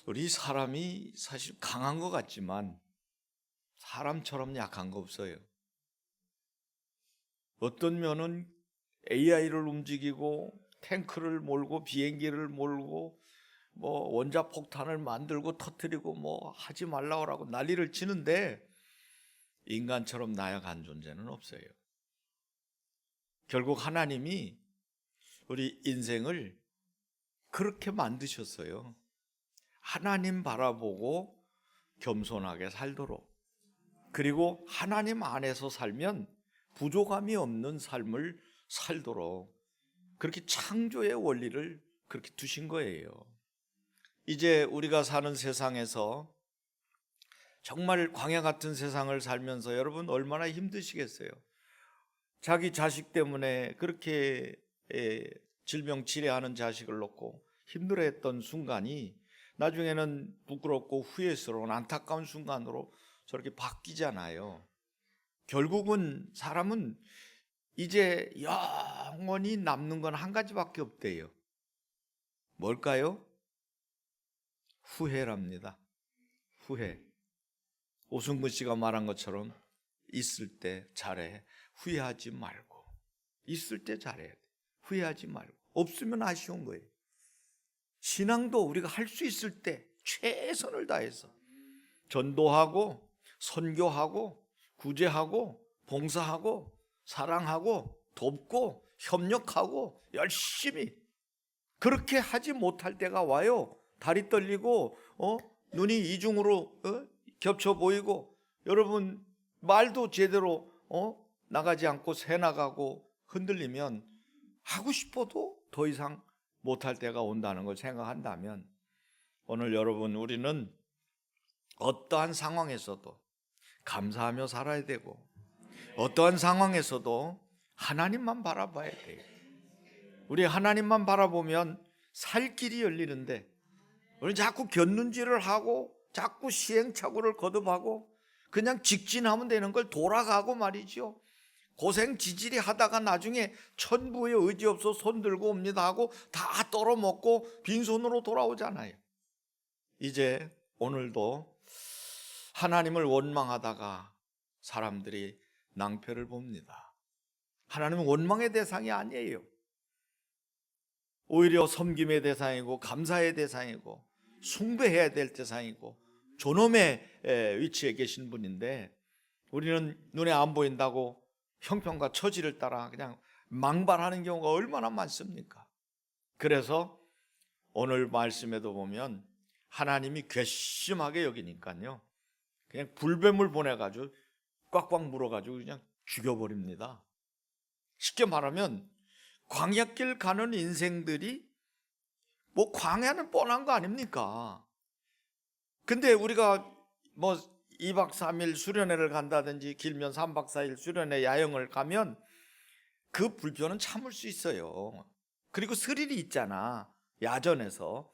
우리 사람이 사실 강한 것 같지만 사람처럼 약한 거 없어요. 어떤 면은 AI를 움직이고 탱크를 몰고 비행기를 몰고 원자폭탄을 만들고 터뜨리고 하지 말라고 난리를 치는데 인간처럼 나약한 존재는 없어요. 결국 하나님이 우리 인생을 그렇게 만드셨어요. 하나님 바라보고 겸손하게 살도록, 그리고 하나님 안에서 살면 부족함이 없는 삶을 살도록 그렇게 창조의 원리를 그렇게 두신 거예요. 이제 우리가 사는 세상에서 정말 광야 같은 세상을 살면서 여러분 얼마나 힘드시겠어요. 자기 자식 때문에 그렇게 질병 치레하는 자식을 놓고 힘들어했던 순간이 나중에는 부끄럽고 후회스러운 안타까운 순간으로 저렇게 바뀌잖아요. 결국은 사람은 이제 영원히 남는 건 한 가지밖에 없대요. 뭘까요? 후회랍니다. 후회. 오승근 씨가 말한 것처럼 있을 때 잘해. 후회하지 말고. 있을 때 잘해야 돼. 후회하지 말고. 없으면 아쉬운 거예요. 신앙도 우리가 할 수 있을 때 최선을 다해서 전도하고 선교하고 구제하고 봉사하고 사랑하고 돕고 협력하고 열심히, 그렇게 하지 못할 때가 와요. 다리 떨리고 눈이 이중으로 겹쳐 보이고, 여러분 말도 제대로 나가지 않고 새 나가고 흔들리면 하고 싶어도 더 이상 못할 때가 온다는 걸 생각한다면, 오늘 여러분 우리는 어떠한 상황에서도 감사하며 살아야 되고, 어떠한 상황에서도 하나님만 바라봐야 돼요. 우리 하나님만 바라보면 살 길이 열리는데, 우리 자꾸 곁눈질을 하고 자꾸 시행착오를 거듭하고 그냥 직진하면 되는 걸 돌아가고 말이죠. 고생 지질이 하다가 나중에 천부의 의지 없어 손 들고 옵니다 하고 다 떨어먹고 빈손으로 돌아오잖아요. 이제 오늘도 하나님을 원망하다가 사람들이 낭패를 봅니다. 하나님은 원망의 대상이 아니에요. 오히려 섬김의 대상이고 감사의 대상이고 숭배해야 될 대상이고 존엄의 위치에 계신 분인데, 우리는 눈에 안 보인다고 형편과 처지를 따라 그냥 망발하는 경우가 얼마나 많습니까? 그래서 오늘 말씀에도 보면 하나님이 괘씸하게 여기니까요, 그냥 불뱀을 보내가지고 꽉꽉 물어가지고 그냥 죽여버립니다. 쉽게 말하면 광야길 가는 인생들이 광야는 뻔한 거 아닙니까? 근데 우리가 2박 3일 수련회를 간다든지 길면 3박 4일 수련회 야영을 가면 그 불편은 참을 수 있어요. 그리고 스릴이 있잖아, 야전에서.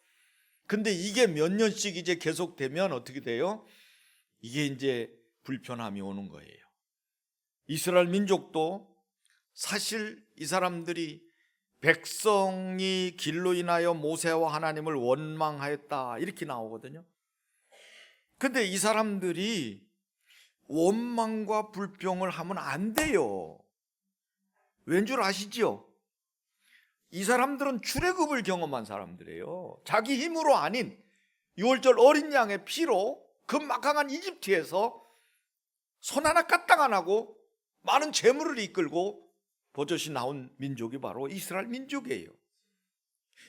근데 이게 몇 년씩 이제 계속되면 어떻게 돼요? 이게 이제 불편함이 오는 거예요. 이스라엘 민족도 사실 이 사람들이 백성이 길로 인하여 모세와 하나님을 원망하였다 이렇게 나오거든요. 근데 이 사람들이 원망과 불평을 하면 안 돼요. 왠 줄 아시죠? 이 사람들은 출애굽을 경험한 사람들이에요. 자기 힘으로 아닌 6월절 어린 양의 피로 그 막강한 이집트에서 손 하나 까딱 안 하고 많은 재물을 이끌고 버젓이 나온 민족이 바로 이스라엘 민족이에요.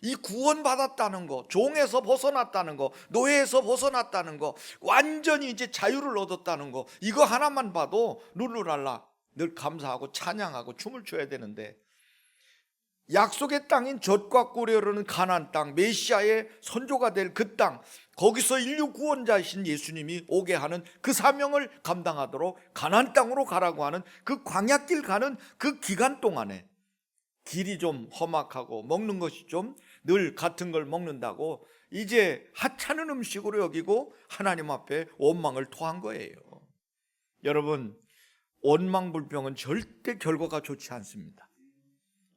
이 구원받았다는 거, 종에서 벗어났다는 거, 노예에서 벗어났다는 거, 완전히 이제 자유를 얻었다는 거, 이거 하나만 봐도 룰루랄라 늘 감사하고 찬양하고 춤을 춰야 되는데, 약속의 땅인 젖과 꿀이 흐르는 가나안 땅, 메시아의 선조가 될 그 땅, 거기서 인류 구원자이신 예수님이 오게 하는 그 사명을 감당하도록 가나안 땅으로 가라고 하는 그 광야길 가는 그 기간 동안에 길이 좀 험악하고 먹는 것이 좀 늘 같은 걸 먹는다고 이제 하찮은 음식으로 여기고 하나님 앞에 원망을 토한 거예요. 여러분, 원망불평은 절대 결과가 좋지 않습니다.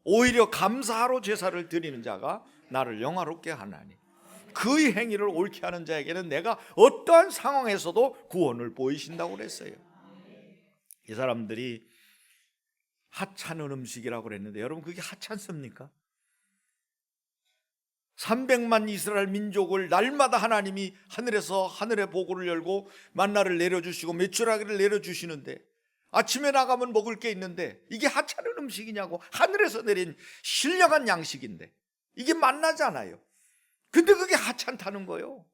오히려 감사로 제사를 드리는 자가 나를 영화롭게 하나니, 그의 행위를 옳게 하는 자에게는 내가 어떠한 상황에서도 구원을 보이신다고 그랬어요. 이 사람들이 하찮은 음식이라고 그랬는데 여러분, 그게 하찮습니까? 300만 이스라엘 민족을 날마다 하나님이 하늘에서 하늘의 보고를 열고 만나를 내려주시고 메추라기를 내려주시는데 아침에 나가면 먹을 게 있는데 이게 하찮은 음식이냐고. 하늘에서 내린 신령한 양식인데 이게 만나잖아요. 근데 그게 하찮다는 거예요.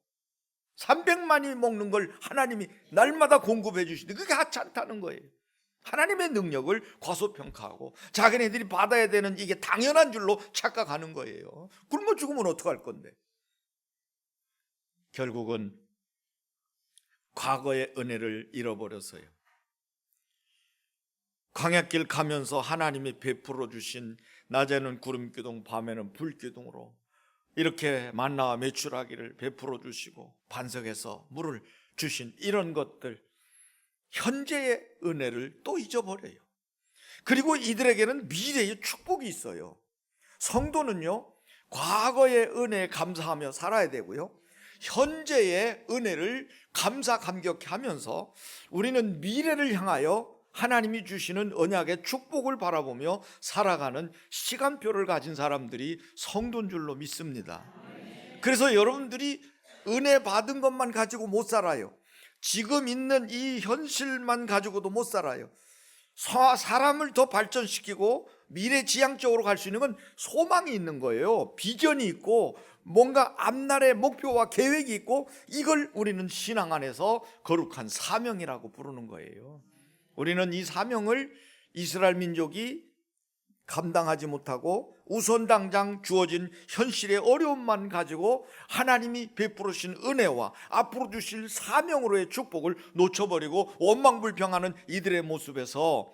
300만이 먹는 걸 하나님이 날마다 공급해 주시는데 그게 하찮다는 거예요. 하나님의 능력을 과소평가하고 자기네들이 받아야 되는 이게 당연한 줄로 착각하는 거예요. 굶어 죽으면 어떡할 건데. 결국은 과거의 은혜를 잃어버렸어요. 광야길 가면서 하나님이 베풀어 주신 낮에는 구름기둥 밤에는 불기둥으로 이렇게 만나와 메추라기를 베풀어 주시고 반석에서 물을 주신 이런 것들, 현재의 은혜를 또 잊어버려요. 그리고 이들에게는 미래의 축복이 있어요. 성도는요, 과거의 은혜에 감사하며 살아야 되고요, 현재의 은혜를 감사 감격해 하면서 우리는 미래를 향하여 하나님이 주시는 언약의 축복을 바라보며 살아가는 시간표를 가진 사람들이 성도인 줄로 믿습니다. 그래서 여러분들이 은혜 받은 것만 가지고 못 살아요. 지금 있는 이 현실만 가지고도 못 살아요. 사람을 더 발전시키고 미래지향적으로 갈 수 있는 건 소망이 있는 거예요. 비전이 있고 뭔가 앞날의 목표와 계획이 있고, 이걸 우리는 신앙 안에서 거룩한 사명이라고 부르는 거예요. 우리는 이 사명을 이스라엘 민족이 감당하지 못하고 우선 당장 주어진 현실의 어려움만 가지고 하나님이 베풀으신 은혜와 앞으로 주실 사명으로의 축복을 놓쳐버리고 원망불평하는 이들의 모습에서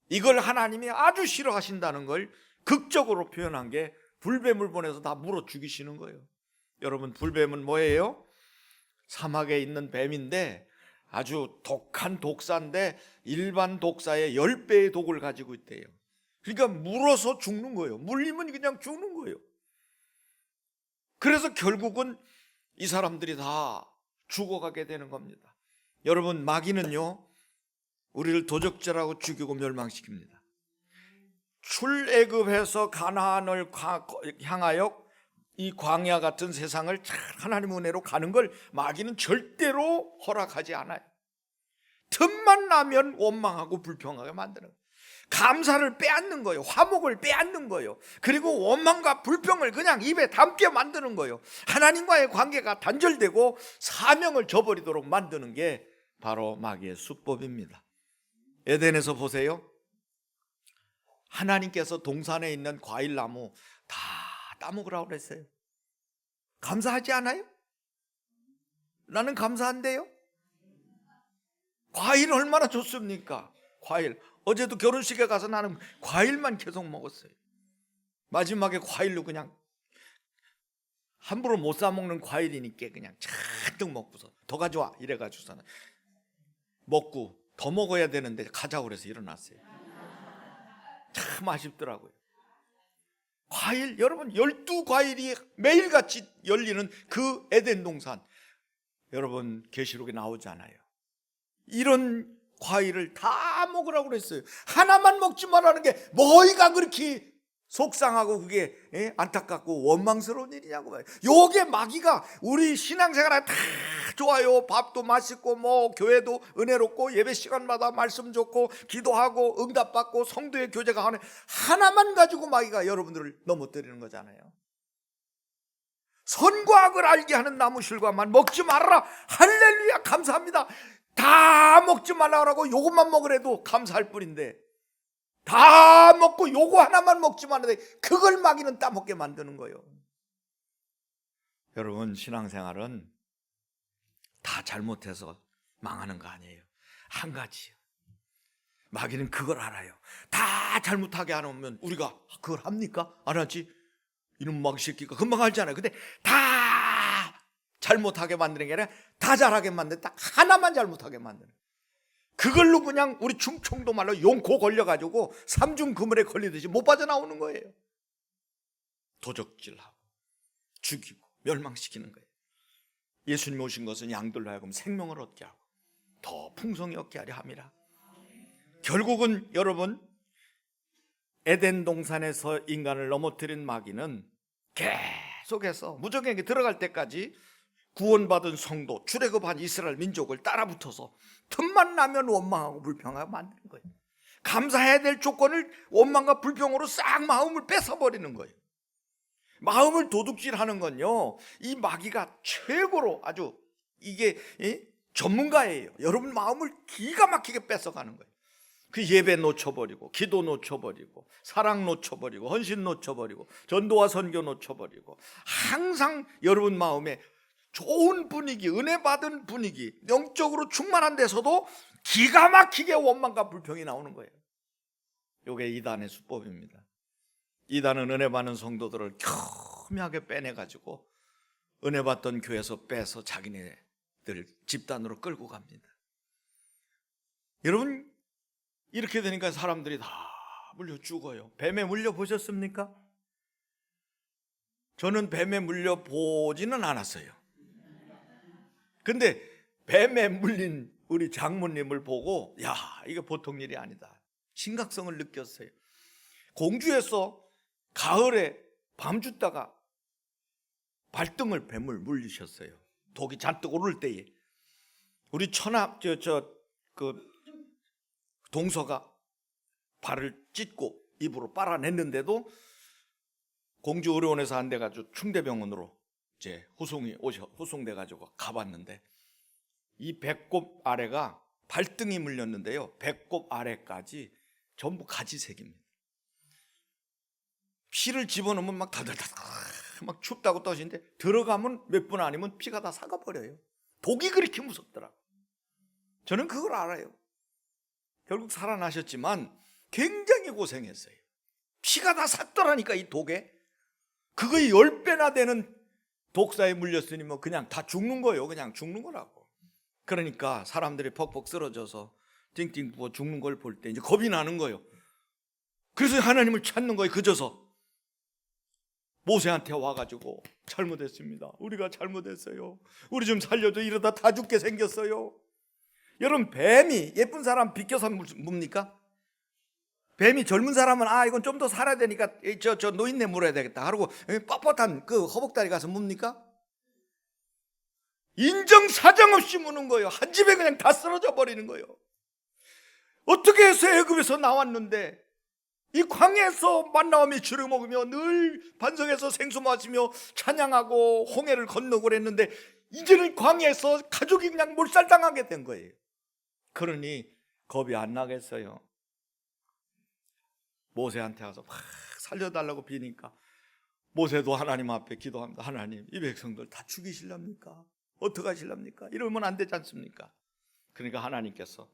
이걸 하나님이 아주 싫어하신다는 걸 극적으로 표현한 게 불뱀을 보내서 다 물어 죽이시는 거예요. 여러분, 불뱀은 뭐예요? 사막에 있는 뱀인데 아주 독한 독사인데 일반 독사의 10배의 독을 가지고 있대요. 그러니까 물어서 죽는 거예요. 물리면 그냥 죽는 거예요. 그래서 결국은 이 사람들이 다 죽어가게 되는 겁니다. 여러분, 마귀는요, 우리를 도적질하고 죽이고 멸망시킵니다. 출애굽해서 가나안을 향하여 이 광야 같은 세상을 잘 하나님 은혜로 가는 걸 마귀는 절대로 허락하지 않아요. 틈만 나면 원망하고 불평하게 만드는 거예요. 감사를 빼앗는 거예요. 화목을 빼앗는 거예요. 그리고 원망과 불평을 그냥 입에 담게 만드는 거예요. 하나님과의 관계가 단절되고 사명을 저버리도록 만드는 게 바로 마귀의 수법입니다. 에덴에서 보세요. 하나님께서 동산에 있는 과일나무 다 따먹으라고 그랬어요. 감사하지 않아요? 나는 감사한데요. 과일 얼마나 좋습니까? 과일. 어제도 결혼식에 가서 나는 과일만 계속 먹었어요. 마지막에 과일로 그냥 함부로 못 사 먹는 과일이니까 그냥 잔뜩 먹고서 더 가져와 이래가지고서는 먹고 더 먹어야 되는데 가자고 그래서 일어났어요. 참 아쉽더라고요. 과일, 여러분 12과일이 매일같이 열리는 그 에덴 동산, 여러분 계시록에 나오잖아요. 이런 과일을 다 먹으라고 그랬어요. 하나만 먹지 말라는 게 뭐가 그렇게 속상하고 그게 안타깝고 원망스러운 일이냐고 봐요. 요게 마귀가 우리 신앙생활에 다 좋아요. 밥도 맛있고 뭐 교회도 은혜롭고 예배 시간마다 말씀 좋고 기도하고 응답받고 성도의 교제가 하는, 하나만 가지고 마귀가 여러분들을 넘어뜨리는 거잖아요. 선과 악을 알게 하는 나무실과만 먹지 말아라. 할렐루야, 감사합니다. 다 먹지 말라고 요것만 먹으래도 감사할 뿐인데 다 먹고 요거 하나만 먹지 말라는데 그걸 마귀는 따먹게 만드는 거예요. 여러분, 신앙생활은 다 잘못해서 망하는 거 아니에요. 한 가지요. 마귀는 그걸 알아요. 다 잘못하게 안 하면 우리가 그걸 합니까? 안 하지? 이놈 마귀 새끼가 금방 알잖아요. 근데 다 잘못하게 만드는 게 아니라 다 잘하게 만드는, 딱 하나만 잘못하게 만드는, 그걸로 그냥 우리 충청도 말로 용코 걸려가지고 삼중 그물에 걸리듯이 못 빠져나오는 거예요. 도적질하고 죽이고 멸망시키는 거예요. 예수님 오신 것은 양들로 하여금 생명을 얻게 하고 더 풍성히 얻게 하려 함이라. 결국은 여러분, 에덴 동산에서 인간을 넘어뜨린 마귀는 계속해서 무적에게 들어갈 때까지 구원받은 성도, 출애굽한 이스라엘 민족을 따라붙어서 틈만 나면 원망하고 불평하고 만드는 거예요. 감사해야 될 조건을 원망과 불평으로 싹 마음을 뺏어버리는 거예요. 마음을 도둑질하는 건요, 이 마귀가 최고로 아주 이게 전문가예요. 여러분 마음을 기가 막히게 뺏어가는 거예요. 그 예배 놓쳐버리고, 기도 놓쳐버리고, 사랑 놓쳐버리고, 헌신 놓쳐버리고, 전도와 선교 놓쳐버리고, 항상 여러분 마음에 좋은 분위기, 은혜 받은 분위기, 영적으로 충만한 데서도 기가 막히게 원망과 불평이 나오는 거예요. 이게 이단의 수법입니다. 이단은 은혜 받는 성도들을 교묘하게 빼내가지고 은혜 받던 교회에서 빼서 자기네들 집단으로 끌고 갑니다. 여러분, 이렇게 되니까 사람들이 다 물려 죽어요. 뱀에 물려 보셨습니까? 저는 뱀에 물려 보지는 않았어요. 근데 뱀에 물린 우리 장모님을 보고, 야, 이게 보통 일이 아니다, 심각성을 느꼈어요. 공주에서 가을에 밤죽다가 발등을 뱀을 물리셨어요. 독이 잔뜩 오를 때에. 우리 동서가 발을 찢고 입으로 빨아냈는데도 공주 의료원에서 안 돼가지고 충대병원으로 이제 후송돼가지고 가봤는데, 이 배꼽 아래가 발등이 물렸는데요, 배꼽 아래까지 전부 가지색입니다. 피를 집어넣으면 막 다들다들 막 춥다고 떠시는데, 들어가면 몇 분 아니면 피가 다 삭아버려요. 독이 그렇게 무섭더라고. 저는 그걸 알아요. 결국 살아나셨지만 굉장히 고생했어요. 피가 다 삭더라니까, 이 독에. 그거의 10배나 되는 독사에 물렸으니 뭐 그냥 다 죽는 거예요. 그냥 죽는 거라고. 그러니까 사람들이 퍽퍽 쓰러져서 띵띵 부어 죽는 걸 볼 때 이제 겁이 나는 거예요. 그래서 하나님을 찾는 거예요. 그저서 모세한테 와가지고, 잘못했습니다, 우리가 잘못했어요, 우리 좀 살려줘, 이러다 다 죽게 생겼어요. 여러분, 뱀이 예쁜 사람 비껴서 뭡니까? 뱀이 젊은 사람은 이건 좀 더 살아야 되니까 저 노인네 물어야 되겠다 하고 뻣뻣한 그 허벅다리 가서 뭡니까? 인정사정 없이 무는 거예요. 한 집에 그냥 다 쓰러져 버리는 거예요. 어떻게 해서 애굽에서 나왔는데 이 광야에서 만나와 주를 먹으며 늘 반석에서 생수 마시며 찬양하고 홍해를 건너고 그랬는데, 이제는 광야에서 가족이 그냥 몰살당하게 된 거예요. 그러니 겁이 안 나겠어요. 모세한테 가서 막 살려달라고 비니까 모세도 하나님 앞에 기도합니다. 하나님, 이 백성들 다 죽이실랍니까? 어떡하실랍니까? 이러면 안 되지 않습니까? 그러니까 하나님께서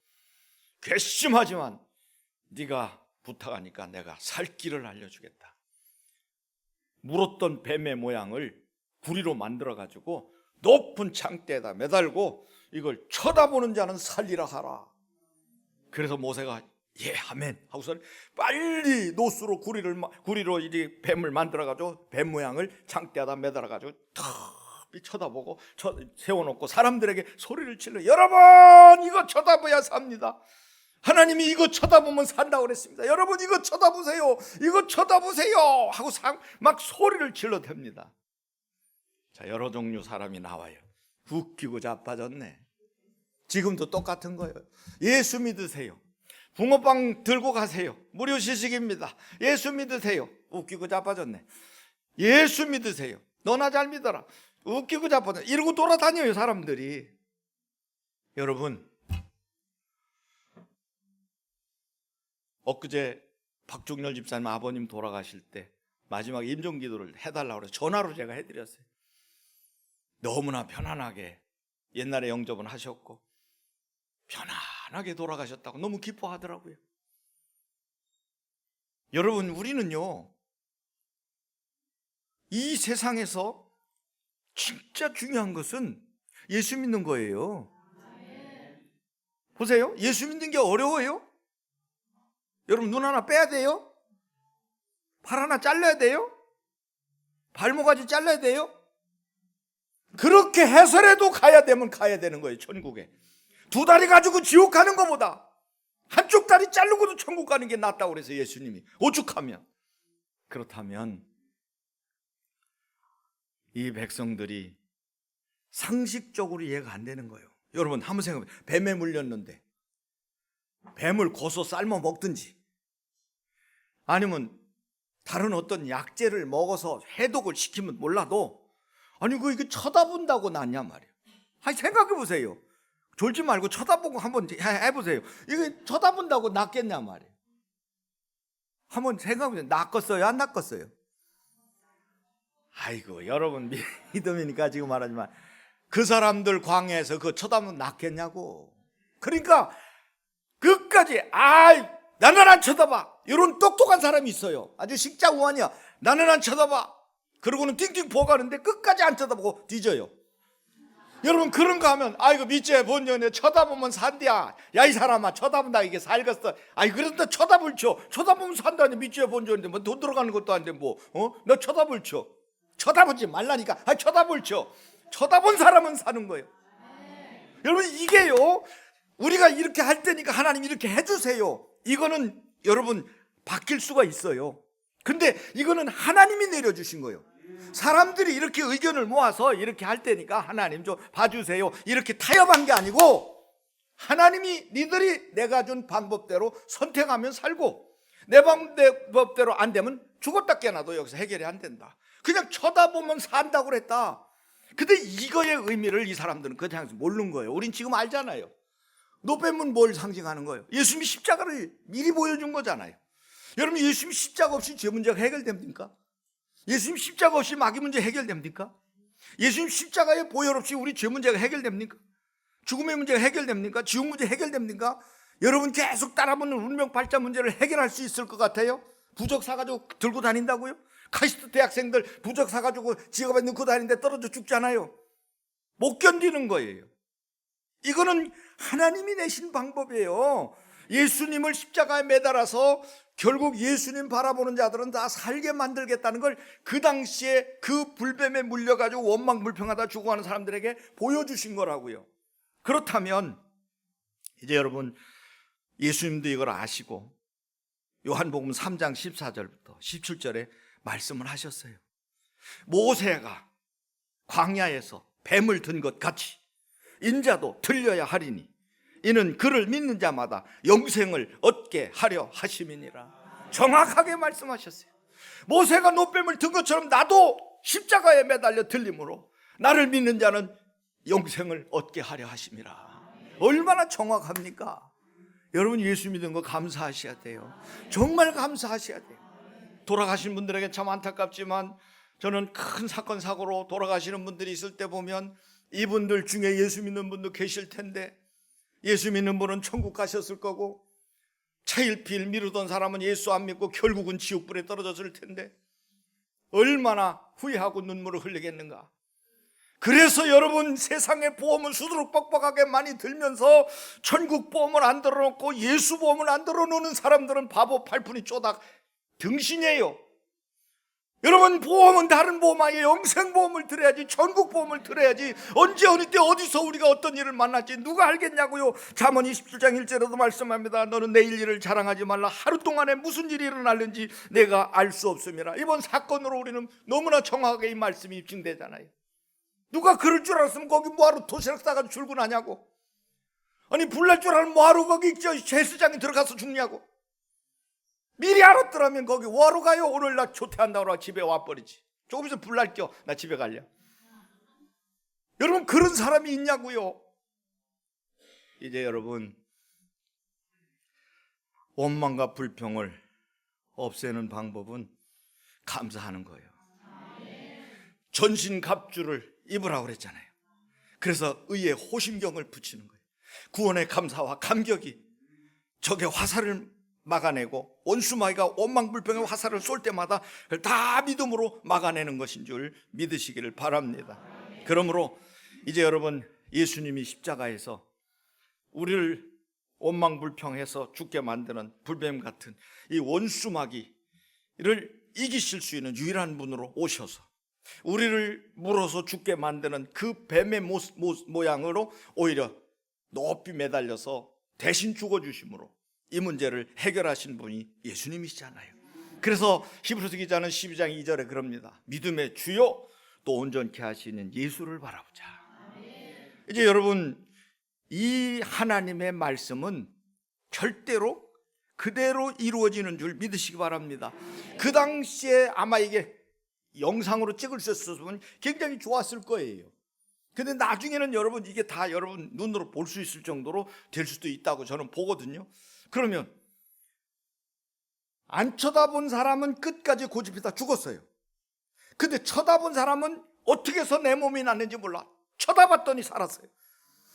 괘씸하지만 네가 부탁하니까 내가 살 길을 알려주겠다. 물었던 뱀의 모양을 구리로 만들어가지고 높은 창대에다 매달고 이걸 쳐다보는 자는 살리라 하라. 그래서 모세가 예, 아멘 하고서 빨리 노수로 구리로 이제 뱀을 만들어가지고 뱀 모양을 창대에다 매달아가지고 턱 쳐다보고 세워놓고 사람들에게 소리를 질러, 여러분 이거 쳐다봐야 삽니다. 하나님이 이거 쳐다보면 산다고 그랬습니다. 여러분 이거 쳐다보세요, 이거 쳐다보세요 하고 막 소리를 질러댑니다. 자, 여러 종류 사람이 나와요. 웃기고 자빠졌네. 지금도 똑같은 거예요. 예수 믿으세요, 붕어빵 들고 가세요, 무료 시식입니다, 예수 믿으세요. 웃기고 자빠졌네. 예수 믿으세요, 너나 잘 믿어라. 웃기고 자빠졌네. 이러고 돌아다녀요 사람들이. 여러분, 엊그제 박종렬 집사님 아버님 돌아가실 때 마지막 임종기도를 해달라고 해서 전화로 제가 해드렸어요. 너무나 편안하게 옛날에 영접은 하셨고 편안하게 돌아가셨다고 너무 기뻐하더라고요. 여러분, 우리는요 이 세상에서 진짜 중요한 것은 예수 믿는 거예요. 보세요, 예수 믿는 게 어려워요? 여러분, 눈 하나 빼야 돼요? 팔 하나 잘라야 돼요? 발모가지 잘라야 돼요? 그렇게 해서라도 가야 되면 가야 되는 거예요. 천국에. 두 다리 가지고 지옥 가는 것보다 한쪽 다리 자르고도 천국 가는 게 낫다고 그래서 예수님이 오죽하면. 그렇다면 이 백성들이 상식적으로 이해가 안 되는 거예요. 여러분 한번 생각해보세요. 뱀에 물렸는데 뱀을 고소 삶아 먹든지 아니면 다른 어떤 약재를 먹어서 해독을 시키면 몰라도 아니 이거 쳐다본다고 낫냐 말이에요. 아니 생각해보세요. 졸지 말고 쳐다보고 한번 해보세요. 이거 쳐다본다고 낫겠냐 말이에요. 한번 생각해보세요. 낫겠어요? 안 낫겠어요? 아이고 여러분 믿음이니까 지금 말하지만 그 사람들 광야에서 그거 쳐다보면 낫겠냐고. 그러니까 끝까지 나는 안 쳐다봐. 이런 똑똑한 사람이 있어요. 아주 식자우환이야. 나는 안 쳐다봐. 그러고는 띵띵 보가는데 끝까지 안 쳐다보고 뒤져요. 여러분 그런 거 하면 아이고 밑에 본전에 쳐다보면 산대야. 야 이 사람아 쳐다본다 이게 살겠어. 그런데 쳐다볼 쳐. 쳐다보면 산다니 밑에 본전인데 뭐 돈 들어가는 것도 안 돼 뭐. 너 쳐다볼 쳐. 쳐다보지 말라니까. 쳐다볼 쳐. 쳐다본 사람은 사는 거예요. 여러분 이게요. 우리가 이렇게 할 때니까 하나님 이렇게 해주세요. 이거는 여러분 바뀔 수가 있어요. 근데 이거는 하나님이 내려주신 거예요. 사람들이 이렇게 의견을 모아서 이렇게 할 때니까 하나님 좀 봐주세요 이렇게 타협한 게 아니고 하나님이 니들이 내가 준 방법대로 선택하면 살고 내 방법대로 안 되면 죽었다 깨어나도 여기서 해결이 안 된다. 그냥 쳐다보면 산다고 그랬다. 근데 이거의 의미를 이 사람들은 그냥 모르는 거예요. 우린 지금 알잖아요. 노뱀은 뭘 상징하는 거예요? 예수님이 십자가를 미리 보여준 거잖아요. 여러분 예수님 십자가 없이 죄 문제가 해결됩니까? 예수님 십자가 없이 마귀 문제 해결됩니까? 예수님 십자가의 보혈 없이 우리 죄 문제가 해결됩니까? 죽음의 문제가 해결됩니까? 지옥 문제 해결됩니까? 여러분 계속 따라붙는 운명 발자 문제를 해결할 수 있을 것 같아요? 부적 사가지고 들고 다닌다고요? 카이스트 대학생들 부적 사가지고 지갑에 넣고 다니는데 떨어져 죽잖아요. 못 견디는 거예요. 이거는 하나님이 내신 방법이에요. 예수님을 십자가에 매달아서 결국 예수님 바라보는 자들은 다 살게 만들겠다는 걸 그 당시에 그 불뱀에 물려가지고 원망불평하다 죽어가는 사람들에게 보여주신 거라고요. 그렇다면 이제 여러분 예수님도 이걸 아시고 요한복음 3장 14절부터 17절에 말씀을 하셨어요. 모세가 광야에서 뱀을 든 것 같이 인자도 들려야 하리니 이는 그를 믿는 자마다 영생을 얻게 하려 하심이니라. 정확하게 말씀하셨어요. 모세가 노뱀을 든 것처럼 나도 십자가에 매달려 들림으로 나를 믿는 자는 영생을 얻게 하려 하심이라. 얼마나 정확합니까? 여러분 예수 믿은 거 감사하셔야 돼요. 정말 감사하셔야 돼요. 돌아가신 분들에게 참 안타깝지만 저는 큰 사건 사고로 돌아가시는 분들이 있을 때 보면 이분들 중에 예수 믿는 분도 계실 텐데 예수 믿는 분은 천국 가셨을 거고 차일피일 미루던 사람은 예수 안 믿고 결국은 지옥불에 떨어졌을 텐데 얼마나 후회하고 눈물을 흘리겠는가. 그래서 여러분 세상의 보험은 수두룩 뻑뻑하게 많이 들면서 천국 보험을 안 들어놓고 예수 보험을 안 들어놓는 사람들은 바보 팔푼이 쪼닥 등신이에요. 여러분 보험은 다른 보험 아니에요. 영생보험을 들어야지, 천국보험을 들어야지. 언제 어느 때 어디서 우리가 어떤 일을 만날지 누가 알겠냐고요. 잠언 27장 1절에도 말씀합니다. 너는 내일 일을 자랑하지 말라. 하루 동안에 무슨 일이 일어날는지 내가 알 수 없음이라. 이번 사건으로 우리는 너무나 정확하게 이 말씀이 입증되잖아요. 누가 그럴 줄 알았으면 거기 뭐하러 도시락 싸가지고 출근하냐고. 아니 불날 줄 알면 뭐하러 거기 제수장에 들어가서 죽냐고. 미리 알았더라면 거기 뭐하러 가요? 오늘 나 조퇴한다고 그러고 집에 와버리지. 조금 있으면 불날 껴. 나 집에 갈려. 여러분 그런 사람이 있냐고요. 이제 여러분 원망과 불평을 없애는 방법은 감사하는 거예요. 전신갑주를 입으라고 그랬잖아요. 그래서 의에 호심경을 붙이는 거예요. 구원의 감사와 감격이 적의 화살을 막아내고 원수마귀가 원망불평의 화살을 쏠 때마다 그걸 다 믿음으로 막아내는 것인 줄 믿으시기를 바랍니다. 그러므로 이제 여러분 예수님이 십자가에서 우리를 원망불평해서 죽게 만드는 불뱀 같은 이 원수마귀를 이기실 수 있는 유일한 분으로 오셔서 우리를 물어서 죽게 만드는 그 뱀의 모양으로 오히려 높이 매달려서 대신 죽어주심으로 이 문제를 해결하신 분이 예수님이시잖아요. 그래서 히브리서 기자는 12장 2절에 그럽니다. 믿음의 주요 또 온전케 하시는 예수를 바라보자. 이제 여러분, 이 하나님의 말씀은 절대로 그대로 이루어지는 줄 믿으시기 바랍니다. 그 당시에 아마 이게 영상으로 찍을 수 있었으면 굉장히 좋았을 거예요. 근데 나중에는 여러분 이게 다 여러분 눈으로 볼 수 있을 정도로 될 수도 있다고 저는 보거든요. 그러면 안 쳐다본 사람은 끝까지 고집해다 죽었어요. 근데 쳐다본 사람은 어떻게 해서 내 몸이 났는지 몰라. 쳐다봤더니 살았어요.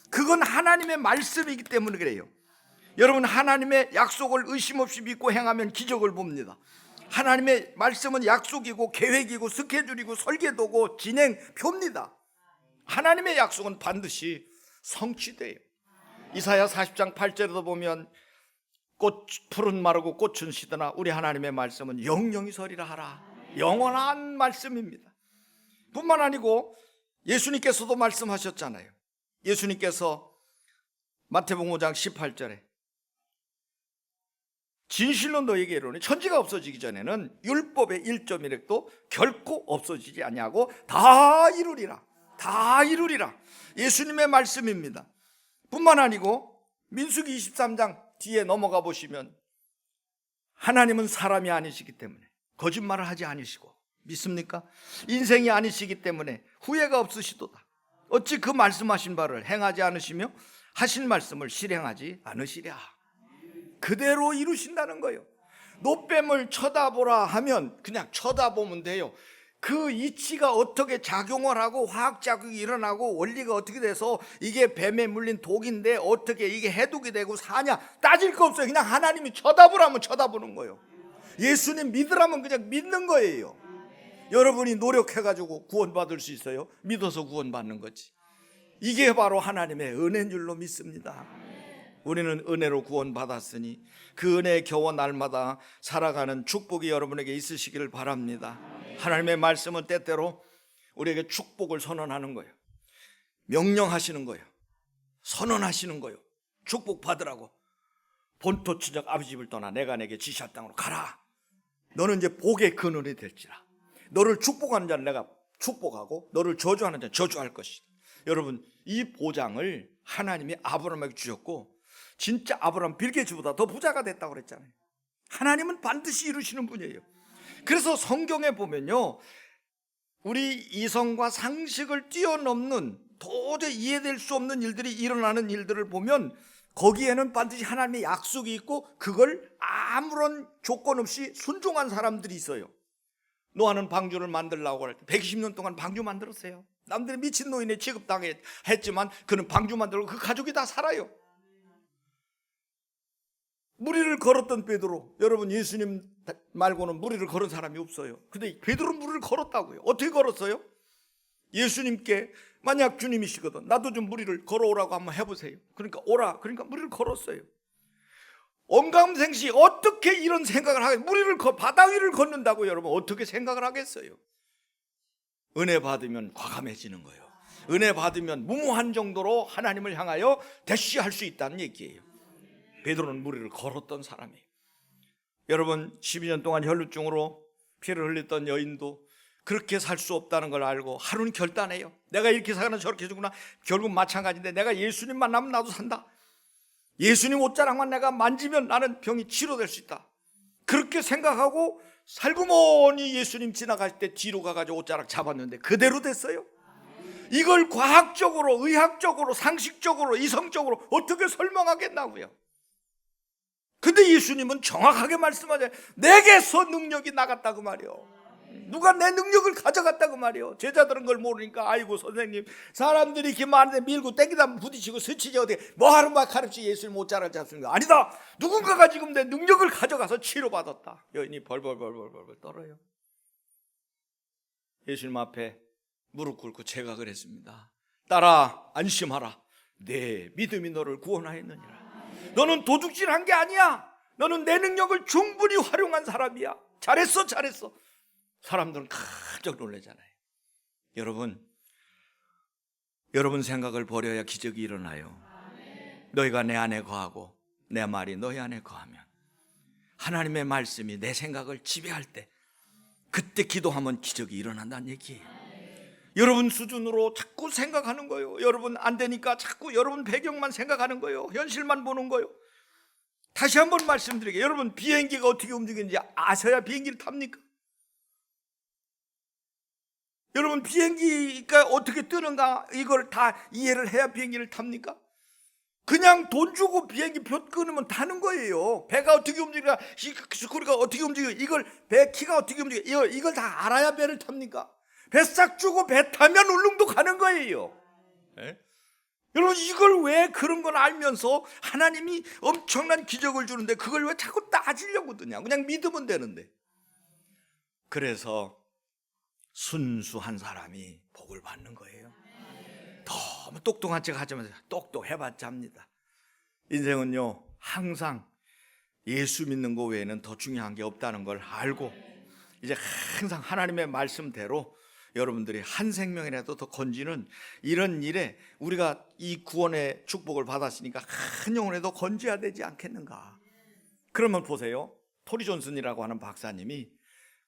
그건 하나님의 말씀이기 때문에 그래요. 여러분, 하나님의 약속을 의심 없이 믿고 행하면 기적을 봅니다. 하나님의 말씀은 약속이고 계획이고 스케줄이고 설계도고 진행표입니다. 하나님의 약속은 반드시 성취돼요. 이사야 40장 8절에도 보면 풀은 마르고 꽃은 시드나 우리 하나님의 말씀은 영영이 서리라 하라. 영원한 말씀입니다. 뿐만 아니고 예수님께서도 말씀하셨잖아요. 예수님께서 마태복음 5장 18절에 진실로 너에게 이르노니 천지가 없어지기 전에는 율법의 1.1획도 결코 없어지지 아니하고 다 이루리라. 다 이루리라. 예수님의 말씀입니다. 뿐만 아니고 민수기 23장 뒤에 넘어가 보시면 하나님은 사람이 아니시기 때문에 거짓말을 하지 않으시고, 믿습니까? 인생이 아니시기 때문에 후회가 없으시도다. 어찌 그 말씀하신 바를 행하지 않으시며 하신 말씀을 실행하지 않으시랴. 그대로 이루신다는 거예요. 노뱀을 쳐다보라 하면 그냥 쳐다보면 돼요. 그 이치가 어떻게 작용을 하고 화학작용이 일어나고 원리가 어떻게 돼서 이게 뱀에 물린 독인데 어떻게 이게 해독이 되고 사냐 따질 거 없어요. 그냥 하나님이 쳐다보라면 쳐다보는 거예요. 예수님 믿으라면 그냥 믿는 거예요. 여러분이 노력해가지고 구원받을 수 있어요? 믿어서 구원받는 거지. 이게 바로 하나님의 은혜인 줄로 믿습니다. 우리는 은혜로 구원받았으니 그 은혜에 겨워 날마다 살아가는 축복이 여러분에게 있으시기를 바랍니다. 하나님의 말씀은 때때로 우리에게 축복을 선언하는 거예요. 명령하시는 거예요. 선언하시는 거예요. 축복 받으라고. 본토 친척 아버지 집을 떠나 내가 내게 지시할 땅으로 가라. 너는 이제 복의 근원이 될지라. 너를 축복하는 자는 내가 축복하고 너를 저주하는 자는 저주할 것이다. 여러분, 이 보장을 하나님이 아브라함에게 주셨고 진짜 아브라함 빌 게이츠보다 더 부자가 됐다고 그랬잖아요. 하나님은 반드시 이루시는 분이에요. 그래서 성경에 보면요, 우리 이성과 상식을 뛰어넘는 도저히 이해될 수 없는 일들이 일어나는 일들을 보면 거기에는 반드시 하나님의 약속이 있고 그걸 아무런 조건 없이 순종한 사람들이 있어요. 노아는 방주를 만들려고 할 때 120년 동안 방주 만들었어요. 남들이 미친 노인에 취급당했지만 그는 방주 만들고 그 가족이 다 살아요. 무리를 걸었던 베드로, 여러분 예수님 말고는 무리를 걸은 사람이 없어요. 근데 베드로는 무리를 걸었다고요. 어떻게 걸었어요? 예수님께 만약 주님이시거든 나도 좀 무리를 걸어오라고 한번 해보세요. 그러니까 오라. 그러니까 무리를 걸었어요. 엄감생시 어떻게 이런 생각을 하겠어요? 무리를 바다 위를 걷는다고 여러분 어떻게 생각을 하겠어요? 은혜 받으면 과감해지는 거예요. 은혜 받으면 무모한 정도로 하나님을 향하여 대쉬할 수 있다는 얘기예요. 베드로는 무리를 걸었던 사람이에요. 여러분 12년 동안 혈루증으로 피를 흘렸던 여인도 그렇게 살 수 없다는 걸 알고 하루는 결단해요. 내가 이렇게 사나 저렇게 죽구나. 결국 마찬가지인데 내가 예수님 만나면 나도 산다. 예수님 옷자락만 내가 만지면 나는 병이 치료될 수 있다. 그렇게 생각하고 살구머니 예수님 지나갈 때 뒤로 가가지고 옷자락 잡았는데 그대로 됐어요. 이걸 과학적으로, 의학적으로, 상식적으로, 이성적으로 어떻게 설명하겠나고요. 근데 예수님은 정확하게 말씀하잖아요. 내게서 능력이 나갔다고 말이요. 누가 내 능력을 가져갔다고 말이요. 제자들은 그걸 모르니까 아이고 선생님 사람들이 이렇게 많은데 밀고 땡기다 부딪히고 스치지 어떻게 뭐하러 막 가르치 예수님 옷자락을 잡습니까? 아니다. 누군가가 지금 내 능력을 가져가서 치료받았다. 여인이 벌벌 떨어요. 예수님 앞에 무릎 꿇고 제가 그랬습니다. 딸아 안심하라. 내 믿음이 너를 구원하였느니라. 너는 도둑질한 게 아니야. 너는 내 능력을 충분히 활용한 사람이야. 잘했어. 사람들은 깜짝 놀라잖아요. 여러분 생각을 버려야 기적이 일어나요. 너희가 내 안에 거하고 내 말이 너희 안에 거하면, 하나님의 말씀이 내 생각을 지배할 때, 그때 기도하면 기적이 일어난다는 얘기예요. 여러분 수준으로 자꾸 생각하는 거예요. 여러분 안 되니까 자꾸 여러분 배경만 생각하는 거예요. 현실만 보는 거예요. 다시 한번 말씀드리게, 여러분 비행기가 어떻게 움직이는지 아셔야 비행기를 탑니까? 여러분 비행기가 어떻게 뜨는가 이걸 다 이해를 해야 비행기를 탑니까? 그냥 돈 주고 비행기 표 끊으면 타는 거예요. 배가 어떻게 움직이냐, 스쿠리가 어떻게 움직여, 이걸 배 키가 어떻게 움직여, 이걸 다 알아야 배를 탑니까? 배 싹 주고 배 타면 울릉도 가는 거예요. 네? 여러분 이걸 왜 그런 걸 알면서 하나님이 엄청난 기적을 주는데 그걸 왜 자꾸 따지려고 드냐? 그냥 믿으면 되는데. 그래서 순수한 사람이 복을 받는 거예요. 너무 똑똑한 척 하자면서 똑똑해봤자 합니다. 인생은요 항상 예수 믿는 거 외에는 더 중요한 게 없다는 걸 알고, 이제 항상 하나님의 말씀대로 여러분들이 한 생명이라도 더 건지는 이런 일에 우리가 이 구원의 축복을 받았으니까 한 영혼에도 건져야 되지 않겠는가. 그러면 보세요, 토리 존슨이라고 하는 박사님이,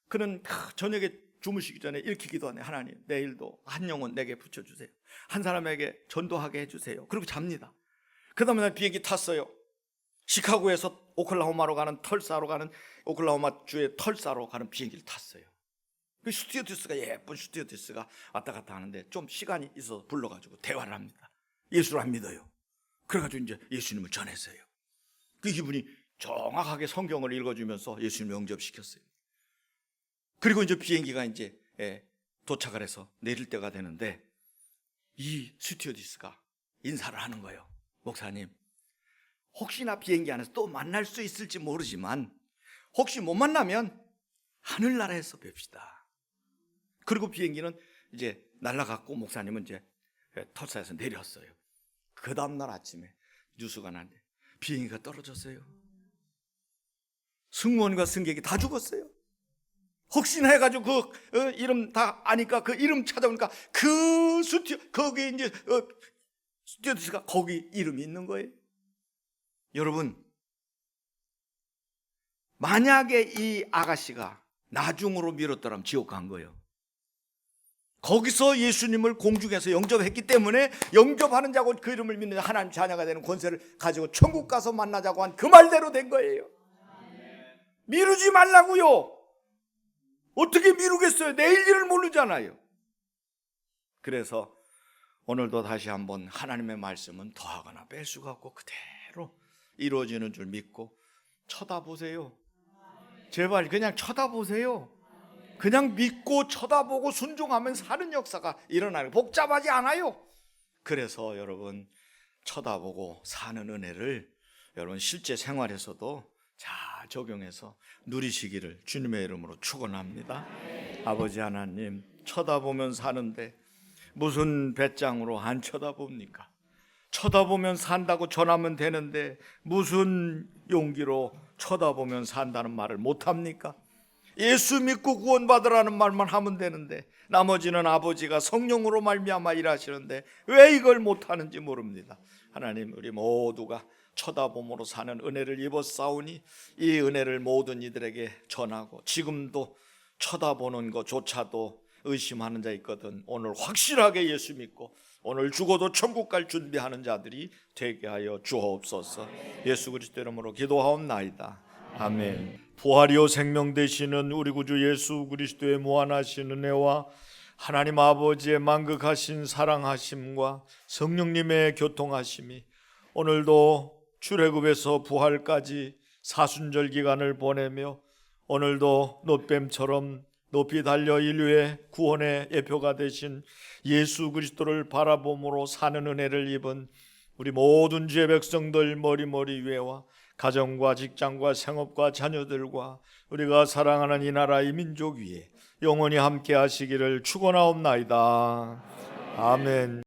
그는 저녁에 주무시기 전에 이렇게 기도하네. 하나님, 내일도 한 영혼 내게 붙여주세요. 한 사람에게 전도하게 해주세요. 그리고 잡니다. 그 다음에 비행기 탔어요. 시카고에서 오클라호마로 가는 털사로 가는, 오클라호마 주의 털사로 가는 비행기를 탔어요. 그 스튜어디스가, 예쁜 스튜어디스가 왔다 갔다 하는데 좀 시간이 있어서 불러가지고 대화를 합니다. 예수를 안 믿어요. 그래가지고 이제 예수님을 전했어요. 그 기분이 정확하게 성경을 읽어주면서 예수님을 영접시켰어요. 그리고 이제 비행기가 이제 도착을 해서 내릴 때가 되는데 이 스튜어디스가 인사를 하는 거예요. 목사님, 혹시나 비행기 안에서 또 만날 수 있을지 모르지만 혹시 못 만나면 하늘나라에서 뵙시다. 그리고 비행기는 이제 날아갔고 목사님은 이제 털사에서 내렸어요. 그 다음날 아침에 뉴스가 났는데 비행기가 떨어졌어요. 승무원과 승객이 다 죽었어요. 혹시나 해가지고 그 이름 다 아니까 그 이름 찾아보니까 그 거기 이제 스튜어디스가 거기 이름이 있는 거예요. 여러분, 만약에 이 아가씨가 나중으로 미뤘더라면 지옥 간 거예요. 거기서 예수님을 공중에서 영접했기 때문에 영접하는 자고 그 이름을 믿는 하나님 자녀가 되는 권세를 가지고 천국 가서 만나자고 한 그 말대로 된 거예요. 미루지 말라고요. 어떻게 미루겠어요? 내일 일을 모르잖아요. 그래서 오늘도 다시 한번 하나님의 말씀은 더하거나 뺄 수가 없고 그대로 이루어지는 줄 믿고 쳐다보세요. 제발 그냥 쳐다보세요. 그냥 믿고 쳐다보고 순종하면 사는 역사가 일어나요. 복잡하지 않아요. 그래서 여러분 쳐다보고 사는 은혜를 여러분 실제 생활에서도 잘 적용해서 누리시기를 주님의 이름으로 축원합니다. 아버지 하나님, 쳐다보면 사는데 무슨 배짱으로 안 쳐다봅니까? 쳐다보면 산다고 전하면 되는데 무슨 용기로 쳐다보면 산다는 말을 못합니까? 예수 믿고 구원받으라는 말만 하면 되는데 나머지는 아버지가 성령으로 말미암아 일하시는데 왜 이걸 못하는지 모릅니다. 하나님, 우리 모두가 쳐다봄으로 사는 은혜를 입었사오니 이 은혜를 모든 이들에게 전하고, 지금도 쳐다보는 것조차도 의심하는 자 있거든 오늘 확실하게 예수 믿고 오늘 죽어도 천국 갈 준비하는 자들이 되게 하여 주옵소서. 예수 그리스도 이름으로 기도하옵나이다. 아멘. 부활이요 생명 되시는 우리 구주 예수 그리스도의 무한하신 은혜와 하나님 아버지의 만극하신 사랑하심과 성령님의 교통하심이 오늘도 출애굽에서 부활까지 사순절 기간을 보내며 오늘도 놋뱀처럼 높이 달려 인류의 구원의 예표가 되신 예수 그리스도를 바라봄으로 사는 은혜를 입은 우리 모든 주의 백성들 머리머리 위에와 가정과 직장과 생업과 자녀들과 우리가 사랑하는 이 나라 이 민족 위에 영원히 함께 하시기를 축원하옵나이다. 아멘.